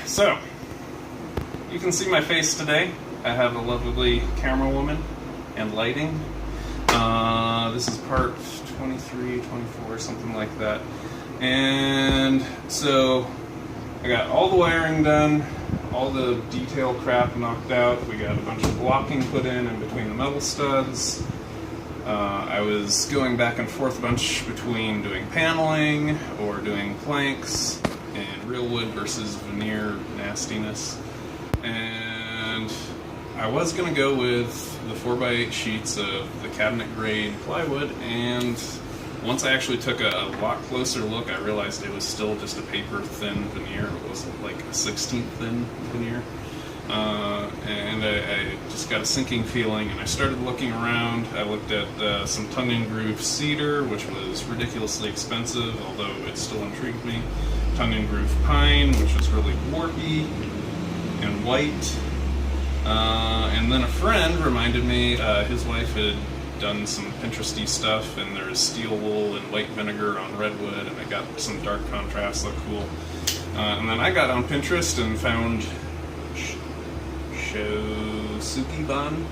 so you can see my face today. I have a lovely camera woman and lighting. This is part 23, 24, something like that. And so I got all the wiring done, all the detail crap knocked out. We got a bunch of blocking put in between the metal studs. I was going back and forth a bunch between doing paneling or doing planks and real wood versus veneer nastiness. And I was going to go with the 4x8 sheets of the cabinet grade plywood, and once I actually took a lot closer look, I realized it was still just a paper thin veneer. It wasn't like a 16th thin veneer. And I just got a sinking feeling, and I started looking around. I looked at some tongue and groove cedar, which was ridiculously expensive, although it still intrigued me. Tongue and groove pine, which was really warpy and white. And then a friend reminded me his wife had done some Pinteresty stuff, and there's steel wool and white vinegar on redwood, and I got some dark contrast, look cool. And then I got on Pinterest and found sugi ban.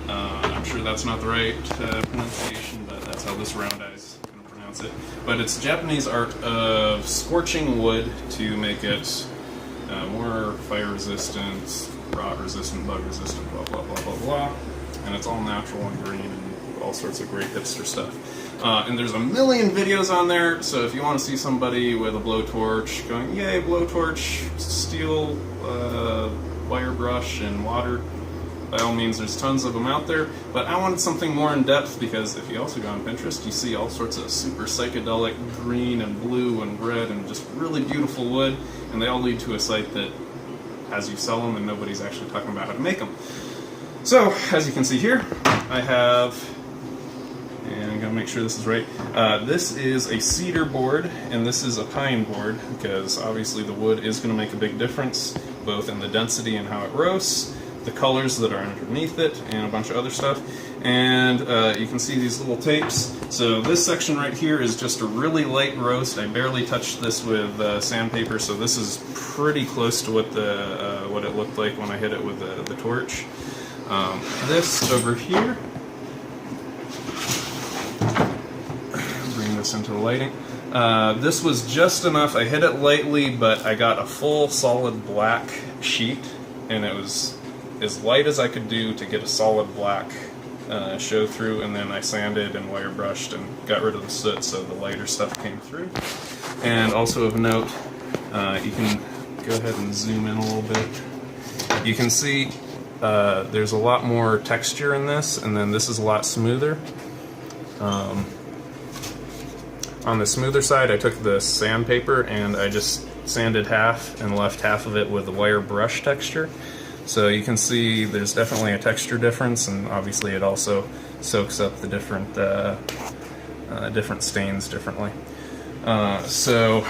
I'm sure that's not the right pronunciation, but that's how this round eye's going to pronounce it. But it's Japanese art of scorching wood to make it more fire resistant, rot resistant, bug resistant, blah blah blah blah blah. And it's all natural and green and all sorts of great hipster stuff. And there's a million videos on there, so if you want to see somebody with a blowtorch going, yay, blowtorch, steel, wire brush, and water, by all means, there's tons of them out there. But I wanted something more in depth, because if you also go on Pinterest, you see all sorts of super psychedelic green and blue and red and just really beautiful wood, and they all lead to a site that has you sell them, and nobody's actually talking about how to make them. So, as you can see here, I have, and I'm going to make sure this is right, this is a cedar board, and this is a pine board, because obviously the wood is going to make a big difference, both in the density and how it roasts, the colors that are underneath it, and a bunch of other stuff. And you can see these little tapes. So this section right here is just a really light roast. I barely touched this with sandpaper, so this is pretty close to what what it looked like when I hit it with the torch. This over here, bring this into the lighting. This was just enough. I hit it lightly, but I got a full solid black sheet, and it was as light as I could do to get a solid black show through, and then I sanded and wire brushed and got rid of the soot so the lighter stuff came through. And also of note, you can go ahead and zoom in a little bit. You can see there's a lot more texture in this, and then this is a lot smoother. On the smoother side, I took the sandpaper and I just sanded half and left half of it with the wire brush texture. So you can see there's definitely a texture difference, and obviously it also soaks up the different different stains differently. So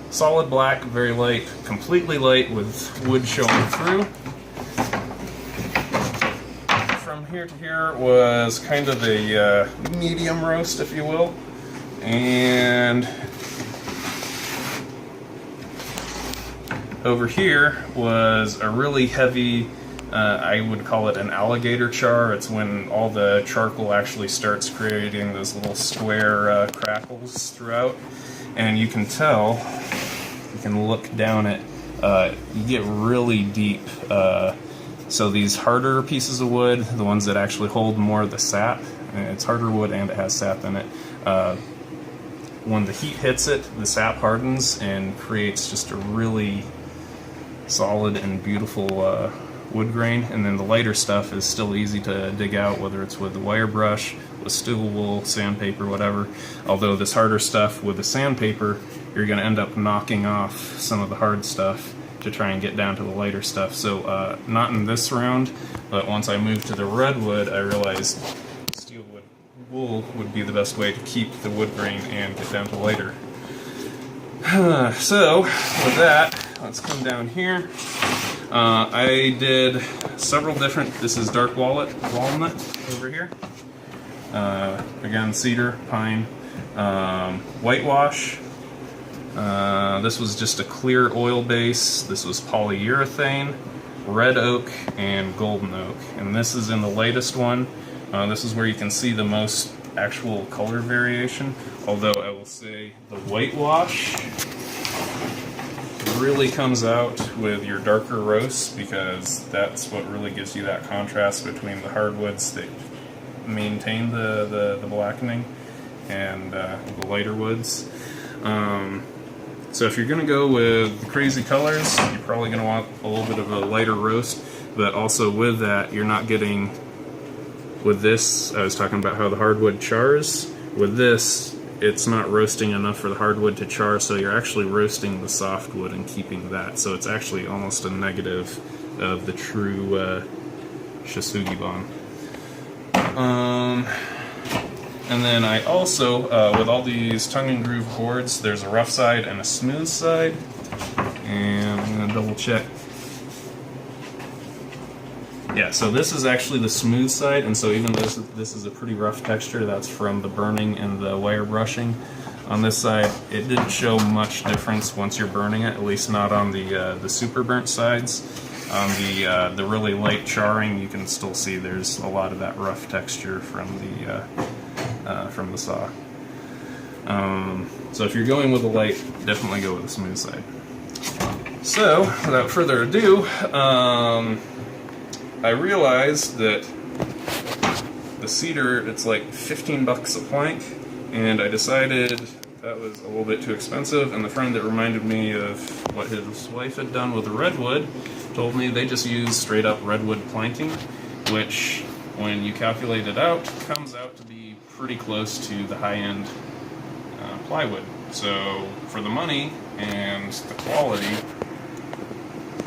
solid black, very light, completely light with wood showing through. From here to here was kind of a medium roast, if you will. And over here was a really heavy, I would call it an alligator char. It's when all the charcoal actually starts creating those little square crackles throughout. And you can tell, you can look down at, you get really deep. So these harder pieces of wood, the ones that actually hold more of the sap, it's harder wood and it has sap in it. When the heat hits it, the sap hardens and creates just a really solid and beautiful wood grain. And then the lighter stuff is still easy to dig out, whether it's with the wire brush, with steel wool, sandpaper, whatever. Although this harder stuff with the sandpaper, you're going to end up knocking off some of the hard stuff to try and get down to the lighter stuff. So not in this round, but once I moved to the redwood, I realized steel wool would be the best way to keep the wood grain and get down to lighter. So with that, let's come down here. I did several different, this is dark walnut over here. Again, cedar, pine, whitewash, This was just a clear oil base. This was polyurethane, red oak, and golden oak. And this is in the latest one. This is where you can see the most actual color variation. Although I will say the whitewash really comes out with your darker roasts, because that's what really gives you that contrast between the hardwoods that maintain the blackening and the lighter woods. So if you're going to go with the crazy colors, you're probably going to want a little bit of a lighter roast, but also with that, you're not getting, with this, I was talking about how the hardwood chars, with this, it's not roasting enough for the hardwood to char, so you're actually roasting the softwood and keeping that, so it's actually almost a negative of the true Sugi. And then I also, with all these tongue and groove boards, there's a rough side and a smooth side. And I'm going to double check. Yeah, so this is actually the smooth side, and so even though this is a pretty rough texture, that's from the burning and the wire brushing. On this side, it didn't show much difference once you're burning it, at least not on the super burnt sides. On the really light charring, you can still see there's a lot of that rough texture from the saw. So if you're going with the light, definitely go with the smooth side. So, without further ado, I realized that the cedar, it's like 15 bucks a plank, and I decided that was a little bit too expensive, and the friend that reminded me of what his wife had done with the redwood told me they just use straight up redwood planking, which, when you calculate it out, comes out to be pretty close to the high-end plywood. So for the money and the quality,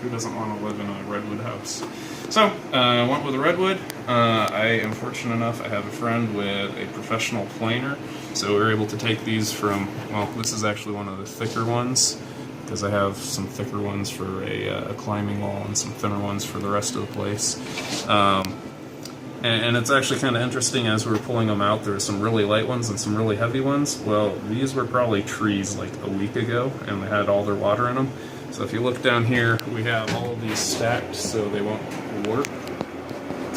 who doesn't want to live in a redwood house? So I went with a redwood. I am fortunate enough, I have a friend with a professional planer, so we were able to take these from, well, this is actually one of the thicker ones, because I have some thicker ones for a climbing wall and some thinner ones for the rest of the place. And it's actually kind of interesting, as we were pulling them out, there were some really light ones and some really heavy ones. Well, these were probably trees like a week ago, and they had all their water in them. So if you look down here, we have all of these stacked so they won't warp,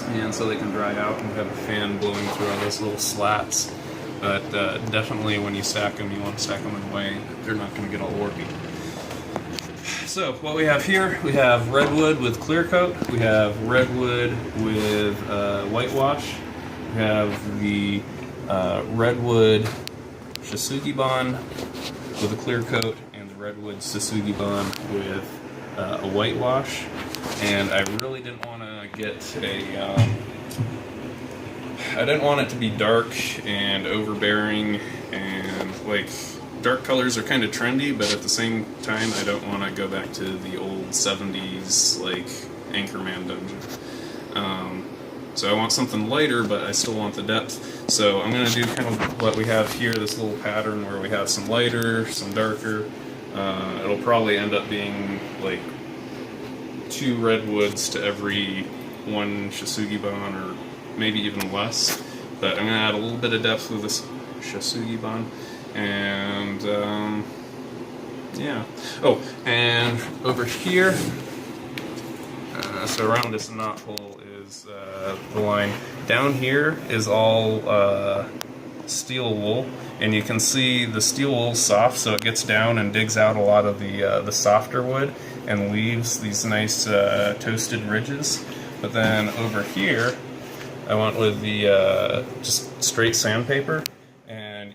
and so they can dry out, and we have a fan blowing through all those little slats. But definitely when you stack them, you want to stack them in a way that they're not going to get all warpy. So what we have here, we have redwood with clear coat, we have redwood with whitewash, we have the redwood Sugi with a clear coat, and the redwood Sugi with a whitewash. And I really didn't want to get I didn't want it to be dark and overbearing, and like, dark colors are kind of trendy, but at the same time, I don't want to go back to the old 70s, like, Anchorman dungeon. So I want something lighter, but I still want the depth. So I'm going to do kind of what we have here, this little pattern where we have some lighter, some darker. It'll probably end up being, like, 2 redwoods to every 1 Sugi, or maybe even less. But I'm going to add a little bit of depth with this Sugi. And yeah. Oh, and over here, so around this knot hole is the line. Down here is all steel wool, and you can see the steel wool's soft, so it gets down and digs out a lot of the softer wood and leaves these nice toasted ridges. But then over here, I went with the just straight sandpaper.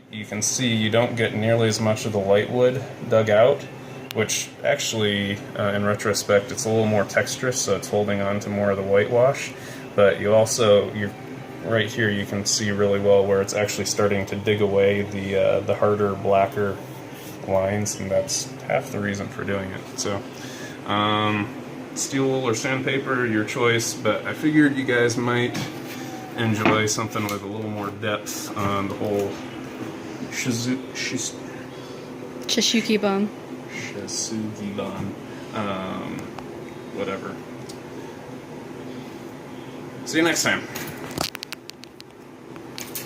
You can see you don't get nearly as much of the light wood dug out, which actually, in retrospect, it's a little more texturous, so it's holding on to more of the whitewash. But you also, right here, you can see really well where it's actually starting to dig away the harder, blacker lines, and that's half the reason for doing it. So, steel wool or sandpaper, your choice, but I figured you guys might enjoy something with a little more depth on the whole Sugi. Whatever. See you next time.